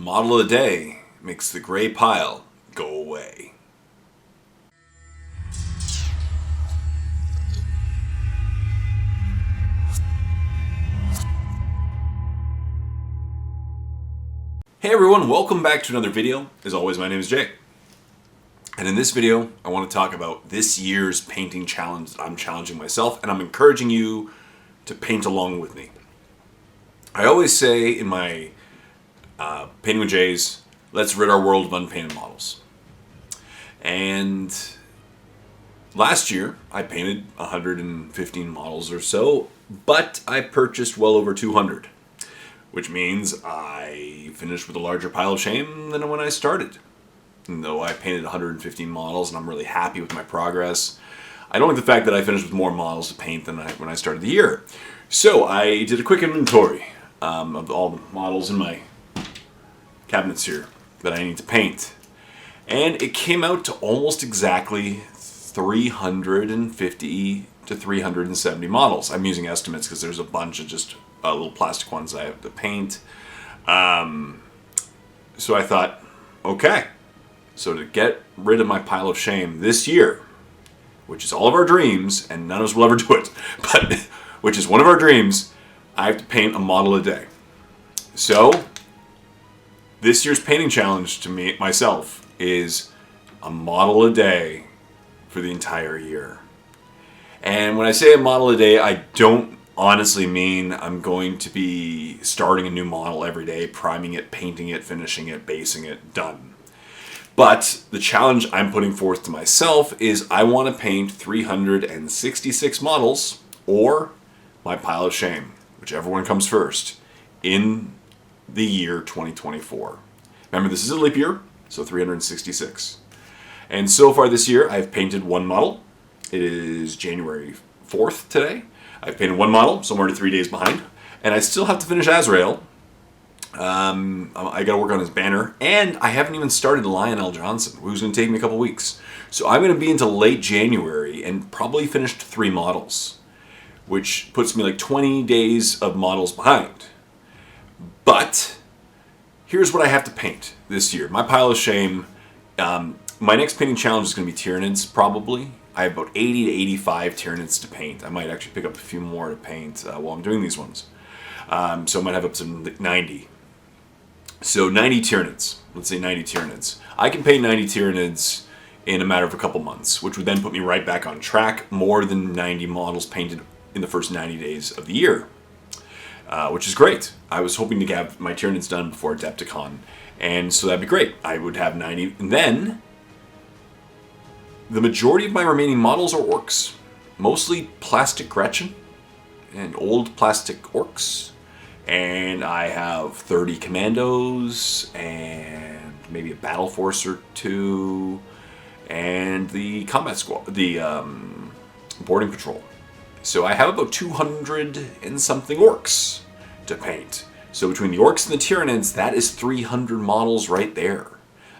Model of the day makes the gray pile go away. Hey everyone, welcome back to another video. As always, my name is Jay. And in this video, I want to talk about this year's painting challenge that I'm challenging myself, and I'm encouraging you to paint along with me. I always say in my Painting with Jays, let's rid our world of unpainted models. And last year, I painted 115 models or so, but I purchased well over 200, which means I finished with a larger pile of shame than when I started. And though I painted 115 models and I'm really happy with my progress, I don't like the fact that I finished with more models to paint than when I started the year. So I did a quick inventory of all the models in my cabinets here that I need to paint. And it came out to almost exactly 350 to 370 models. I'm using estimates because there's a bunch of just little plastic ones I have to paint. So I thought, okay, so to get rid of my pile of shame this year, which is all of our dreams, and none of us will ever do it, but which is one of our dreams, I have to paint a model a day. So this year's painting challenge to myself is a model a day for the entire year. And when I say a model a day, I don't honestly mean I'm going to be starting a new model every day, priming it, painting it, finishing it, basing it, done. But the challenge I'm putting forth to myself is I want to paint 366 models, or my pile of shame, whichever one comes first, in the year 2024. Remember, this is a leap year, so 366. And so far this year, I've painted one model. It is January 4th today. I've painted one model, so I'm already 3 days behind. And I still have to finish Azrael. I got to work on his banner. And I haven't even started Lionel Johnson, who's going to take me a couple weeks. So I'm going to be into late January and probably finished 3 models, which puts me like 20 days of models behind. But here's what I have to paint this year. My pile of shame. My next painting challenge is going to be Tyranids, probably. I have about 80 to 85 Tyranids to paint. I might actually pick up a few more to paint while I'm doing these ones. So I might have up to 90. So 90 Tyranids. Let's say 90 Tyranids. I can paint 90 Tyranids in a matter of a couple months, which would then put me right back on track. More than 90 models painted in the first 90 days of the year, which is great. I was hoping to have my Tyranids done before Adepticon, and so that'd be great. I would have 90, and then the majority of my remaining models are orcs. Mostly plastic Gretchen and old plastic orcs. And I have 30 commandos and maybe a battle force or 2 and the combat squad, the boarding patrol. So I have about 200 and something orcs to paint. So between the orcs and the Tyranids, that is 300 models right there.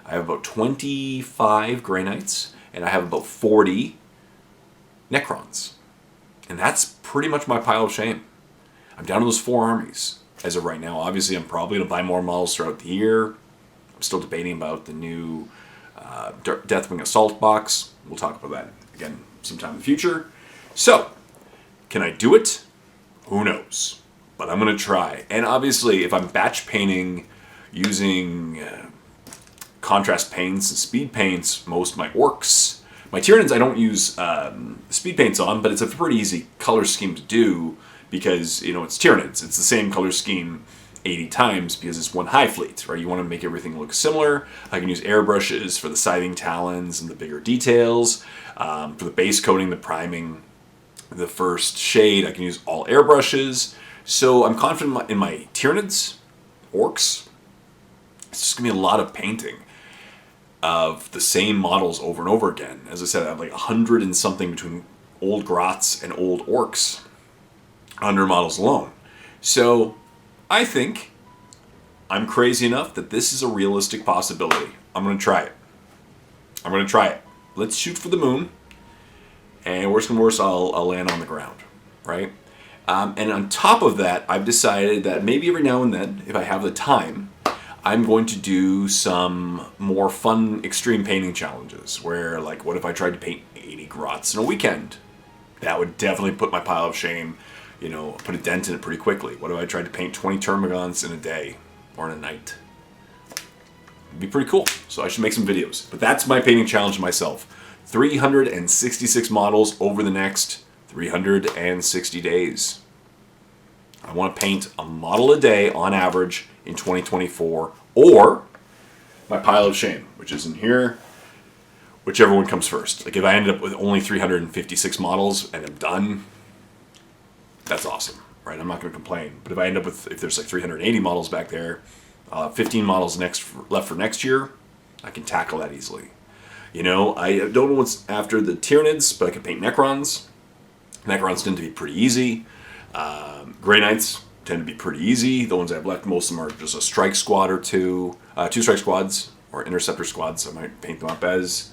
I have about 25 Grey Knights, and I have about 40 Necrons. And that's pretty much my pile of shame. I'm down to those 4 armies as of right now. Obviously, I'm probably going to buy more models throughout the year. I'm still debating about the new Deathwing Assault box. We'll talk about that again sometime in the future. So, can I do it? Who knows? But I'm going to try. And obviously, if I'm batch painting using contrast paints and speed paints, most of my orcs. My Tyranids I don't use speed paints on, but it's a pretty easy color scheme to do because, you know, it's Tyranids. It's the same color scheme 80 times because it's one high fleet, right? You want to make everything look similar. I can use airbrushes for the scything talons and the bigger details. For the base coating, the priming, the first shade, I can use all airbrushes. So I'm confident in my Tyranids, orcs. It's just going to be a lot of painting of the same models over and over again. As I said, I have like 100 and something between old Grots and old orcs under models alone. So I think I'm crazy enough that this is a realistic possibility. I'm going to try it. Let's shoot for the moon. And worst come worst, I'll land on the ground, right? And on top of that, I've decided that maybe every now and then, if I have the time, I'm going to do some more fun extreme painting challenges where, like, what if I tried to paint 80 grots in a weekend? That would definitely put my pile of shame, you know, put a dent in it pretty quickly. What if I tried to paint 20 termagants in a day or in a night? It'd be pretty cool. So I should make some videos. But that's my painting challenge to myself. 366 models over the next 360 days. I want to paint a model a day on average in 2024, or my pile of shame, which is in here, whichever one comes first. Like if I ended up with only 356 models and I'm done, that's awesome, right? I'm not going to complain. But if I end up with, if there's like 380 models back there, 15 models left for next year, I can tackle that easily. You know, I don't know what's after the Tyranids, but I can paint Necrons. Necrons tend to be pretty easy. Grey Knights tend to be pretty easy. The ones I've left, most of them are just a strike squad or two strike squads or interceptor squads. I might paint them up as.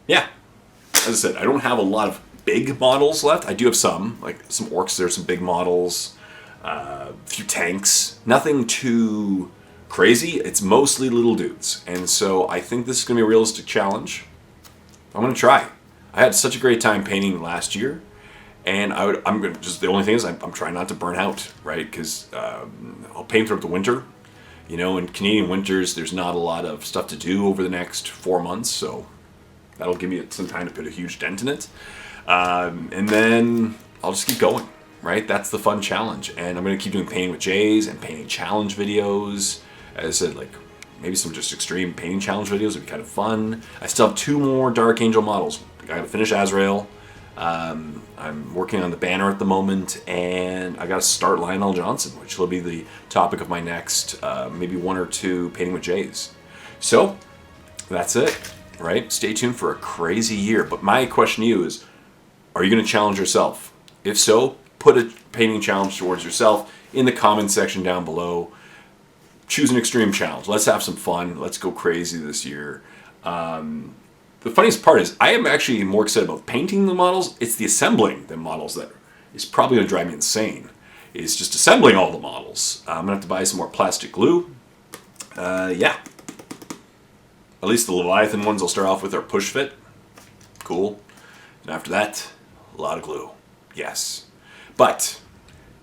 Yeah, as I said, I don't have a lot of big models left. I do have some, like some orcs. There's some big models, a few tanks. Nothing too crazy. It's mostly little dudes, and so I think this is going to be a realistic challenge. I'm going to try. I had such a great time painting last year. And I'm going to just, the only thing is I'm trying not to burn out, right? Because I'll paint throughout the winter. You know, in Canadian winters, there's not a lot of stuff to do over the next 4 months. So that'll give me some time to put a huge dent in it. And then I'll just keep going, right? That's the fun challenge. And I'm going to keep doing painting with Jays and painting challenge videos. As I said, like maybe some just extreme painting challenge videos would be kind of fun. I still have 2 more Dark Angel models. I got to finish Azrael. I'm working on the banner at the moment, and I got to start Lionel Johnson, which will be the topic of my next maybe 1 or 2 painting with Jays. So that's it, right? Stay tuned for a crazy year. But my question to you is, are you going to challenge yourself? If so, put a painting challenge towards yourself in the comment section down below. Choose an extreme challenge. Let's have some fun. Let's go crazy this year. The funniest part is I am actually more excited about painting the models. It's the assembling the models that is probably going to drive me insane. It's just assembling all the models. I'm going to have to buy some more plastic glue. Yeah. At least the Leviathan ones I'll start off with are push fit. Cool. And after that, a lot of glue. Yes. But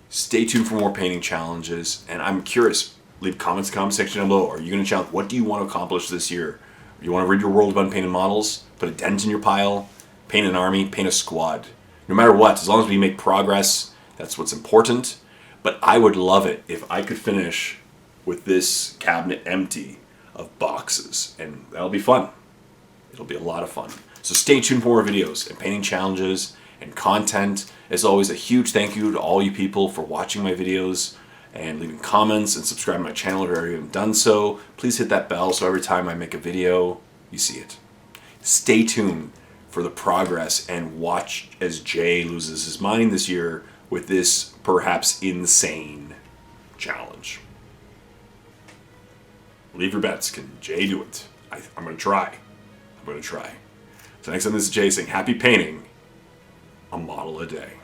stay tuned for more painting challenges. And I'm curious. Leave comments in the comment section down below. Are you going to challenge? What do you want to accomplish this year? You want to rid your world of unpainted models, put a dent in your pile, paint an army, paint a squad. No matter what, as long as we make progress, that's what's important. But I would love it if I could finish with this cabinet empty of boxes, and that'll be fun. It'll be a lot of fun. So stay tuned for more videos and painting challenges and content. As always, a huge thank you to all you people for watching my videos and leaving comments and subscribing to my channel if you haven't done so. Please hit that bell so every time I make a video, you see it. Stay tuned for the progress and watch as Jay loses his mind this year with this perhaps insane challenge. Leave your bets. Can Jay do it? I'm going to try. I'm going to try. So next time, this is Jay saying happy painting, a model a day.